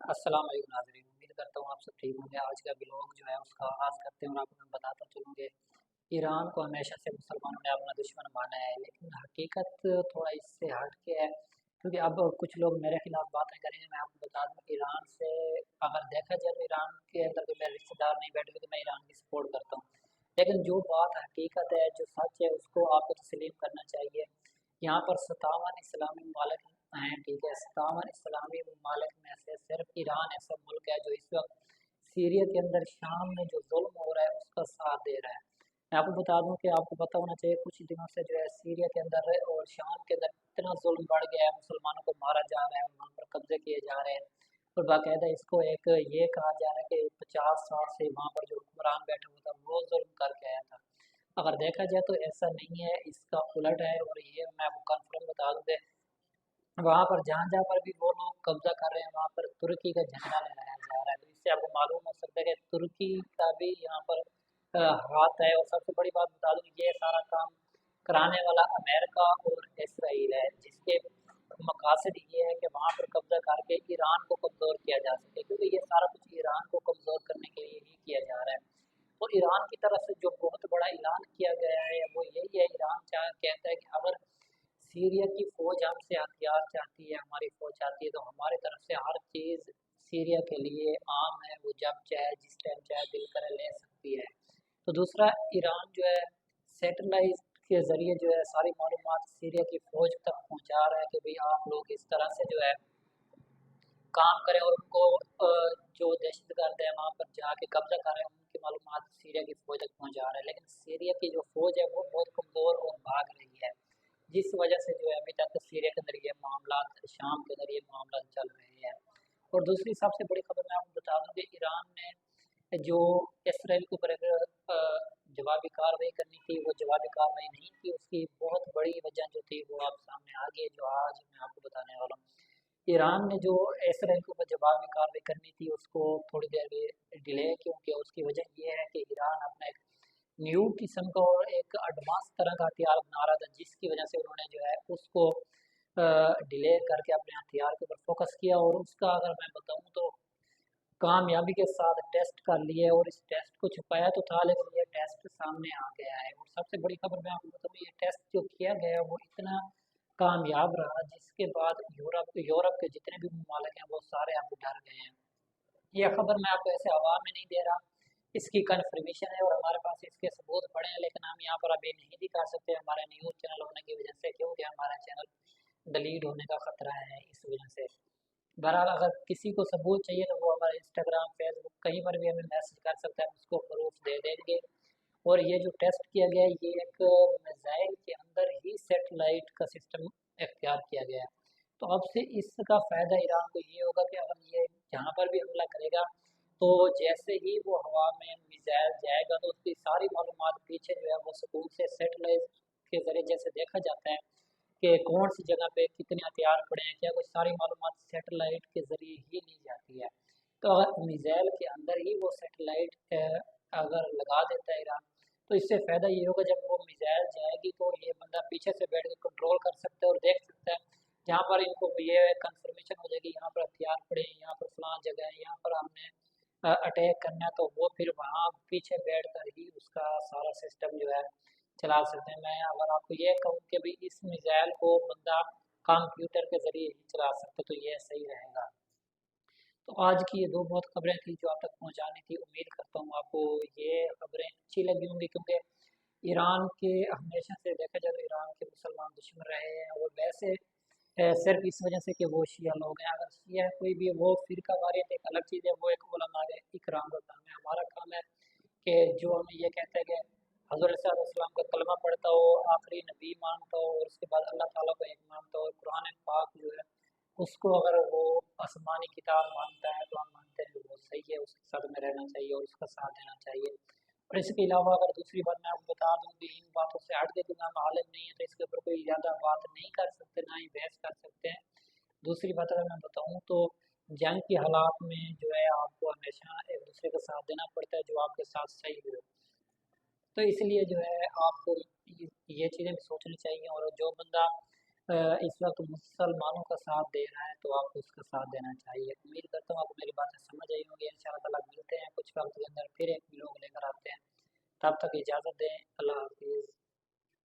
अस्सलाम वालेकुम नाज़रीन, उम्मीद करता हूँ आप सब ठीक होंगे। आज का ब्लॉग जो है उसका आगाज़ करते हैं और आपको मैं बताता चलूँगी। ईरान को हमेशा से मुसलमानों ने अपना दुश्मन माना है, लेकिन हकीकत थोड़ा इससे हट के है। क्योंकि अब कुछ लोग मेरे खिलाफ बातें करेंगे। मैं आपको बता दूँ, ईरान से अगर देखा जाए तो ईरान के अंदर कोई मेरे रिश्तेदार नहीं बैठे हुए तो मैं ईरान की सपोर्ट करता हूँ। लेकिन जो बात हकीकत है, जो सच है, उसको आपको तस्लीम करना चाहिए। यहाँ पर 57 इस्लामी ममालिक हैं, ठीक है। 57 इस्लामी ममालिक में से सिर्फ ईरान ऐसा मुल्क है जो इस वक्त सीरिया के अंदर शाम में जो जुल्म हो रहा है उसका साथ दे रहा है। मैं आपको बता दूं कि आपको पता होना चाहिए, कुछ दिनों से जो है सीरिया के अंदर और शाम के अंदर इतना जुल्म बढ़ गया है, मुसलमानों को मारा जा रहा है, वहाँ पर कब्जे किए जा रहे हैं। और बाकायदा इसको एक ये कहा जा रहा है कि 50 साल से वहाँ पर जो हुक्मरान बैठा हुआ था वो जुल्म करके आया था। अगर देखा जाए तो ऐसा नहीं है, इसका उलट है। और ये मैं आपको कन्फर्म बता दूं कि वहाँ पर जहाँ जहाँ पर भी वो लोग कब्जा कर रहे हैं वहाँ पर तुर्की का झंडा लहराया जा रहा है। तो इससे आपको मालूम हो सकता है कि तुर्की का भी यहाँ पर हाथ है। और सबसे बड़ी बात बता दूँ, ये सारा काम कराने वाला अमेरिका और इसराइल है, जिसके मकासद ये है कि वहाँ पर कब्जा करके ईरान को कमज़ोर किया जा सके, क्योंकि ये सारा कुछ ईरान को कमज़ोर करने के लिए ही किया जा रहा है। तो ईरान की तरफ से जो बहुत बड़ा ऐलान किया गया है वो यही है, ईरान कहता है कि अगर सीरिया की फौज हमसे हथियार चाहती है, हमारी फौज चाहती है, तो हमारी तरफ से हर चीज़ सीरिया के लिए आम है, वो जब चाहे जिस टाइम चाहे दिल करे ले सकती है। तो दूसरा, ईरान जो है सैटेलाइट के ज़रिए जो है सारी मालूमात सीरिया की फौज तक पहुंचा रहा है कि भाई आप लोग इस तरह से जो है काम करें और उनको जो दहशतगर्द है वहाँ पर जाके कब्जा कर रहे हैं उनकी मालूमात सीरिया की फौज तक पहुँचा रहे हैं। लेकिन सीरिया की जो फौज है वो बहुत कमज़ोर और भाग रही है, जिस वजह से जो है अभी तक सीरिया के अंदर ये मामला, शाम के अंदर ये मामला चल रहे हैं। और दूसरी सबसे बड़ी खबर मैं आपको बता दूं कि ईरान ने जो इसराइल के ऊपर एक जवाबी कार्रवाई करनी थी वो जवाबी कार्रवाई नहीं की। उसकी बहुत बड़ी वजह जो थी वो आप सामने आ गई, जो आज मैं आपको बताने वाला हूँ। ईरान ने जो इसराइल के ऊपर जवाबी कार्रवाई करनी थी उसको थोड़ी देर में डिले, क्योंकि उसकी वजह ये है कि ईरान अपना एक न्यू किस्म का और एक एडवांस तरह का हथियार बना रहा था, जिसकी वजह से उन्होंने जो है उसको डिले करके अपने हथियार के ऊपर फोकस किया। और उसका अगर मैं बताऊं तो कामयाबी के साथ टेस्ट कर लिए, और इस टेस्ट को छुपाया तो था लेकिन ये टेस्ट सामने आ गया है। और सबसे बड़ी खबर मैं आपको बताऊं, ये टेस्ट जो किया गया वो इतना कामयाब रहा जिसके बाद यूरोप यूरोप के जितने भी ममालिक हैं वो सारे अब डर गए हैं। ये खबर मैं आपको ऐसे हवा में नहीं दे रहा, इसकी कन्फर्मेशन है और हमारे पास इसके सबूत पड़े हैं, लेकिन हम यहाँ पर अभी नहीं दिखा सकते हमारे न्यूज़ चैनल होने की वजह से, क्योंकि हमारा चैनल डिलीट होने का खतरा है इस वजह से। बहरहाल अगर किसी को सबूत चाहिए तो वो हमारे इंस्टाग्राम, फेसबुक कहीं पर भी हमें मैसेज कर सकता है, हम उसको प्रूफ दे देंगे। और ये जो टेस्ट किया गया है ये एक मिसाइल के अंदर ही सेटेलाइट का सिस्टम इख्तियार किया गया है। तो अब से इसका फ़ायदा ईरान को ये होगा कि अगर ये जहाँ पर भी हमला करेगा तो जैसे ही वो हवा में मिसाइल जाएगा तो उसकी सारी मालूमात पीछे जो है वो सुकून से सेटेलाइट के ज़रिए, जैसे देखा जाता है कि कौन सी जगह पे कितने हथियार पड़े हैं, क्या कुछ सारी मालूमात सेटेलाइट के ज़रिए ही ली जाती है। तो अगर मिसाइल के अंदर ही वो सेटेलाइट अगर लगा देता है ईरान, तो इससे फ़ायदा ये होगा जब वो मिसाइल जाएगी तो ये बंदा पीछे से बैठ के कंट्रोल कर सकता है और देख सकता है। जहाँ पर इनको ये कंफर्मेशन हो जाएगी यहाँ पर हथियार पड़े हैं, यहाँ पर फलां जगह है, यहाँ पर हमने अटैक करना है, तो वो फिर वहाँ पीछे बैठ कर ही उसका सारा सिस्टम जो है चला सकते हैं। मैं अगर आपको ये कहूँ कि भाई इस मिसाइल को बंदा कंप्यूटर के ज़रिए ही चला सकता तो ये सही रहेगा। तो आज की ये दो बहुत खबरें थी जो आप तक पहुंचानी थी। उम्मीद करता हूँ आपको ये खबरें अच्छी लगी होंगी, क्योंकि ईरान के हमेशा से देखा जाए तो ईरान के मुसलमान दुश्मन रहे हैं। और वैसे सिर्फ इस वजह से कि वो शिया लोग हैं, अगर शिया कोई भी वो फिरका वारियत एक अलग चीज़ है, वो एक उलमा है, इकराम का काम है। हमारा काम है कि जो हमें ये कहता है कि हज़रत सल्लल्लाहु का कलमा पढ़ता हो, आखिरी नबी मानता हो, और उसके बाद अल्लाह ताला को एक मानता हो, और कुरान पाक जो है उसको अगर वो आसमानी किताब मानता है तो हम मानते हैं कि वो सही है, उसके साथ में रहना चाहिए और उसका साथ देना चाहिए। और इसके अलावा अगर दूसरी बात मैं आपको बता दूं कि इन बातों से हट के क्योंकि हम आलिम नहीं है तो इसके ऊपर कोई ज़्यादा बात नहीं कर सकते, ना ही बहस कर सकते हैं। दूसरी बात अगर मैं बताऊं तो जंग की हालात में जो है आपको हमेशा एक दूसरे का साथ देना पड़ता है जो आपके साथ सही हो। तो इसलिए जो है आपको ये चीज़ें भी सोचनी चाहिए। और जो बंदा इस वक्त मुसलमानों का साथ दे रहा है तो आपको उसका साथ देना चाहिए। उम्मीद करता हूँ आपको रही होंगी। इंशाल्लाह ताला मिलते हैं कुछ वक्त के अंदर, फिर एक ब्लॉग लेकर आते हैं। तब तक इजाज़त दें। अल्लाह हाफिज़।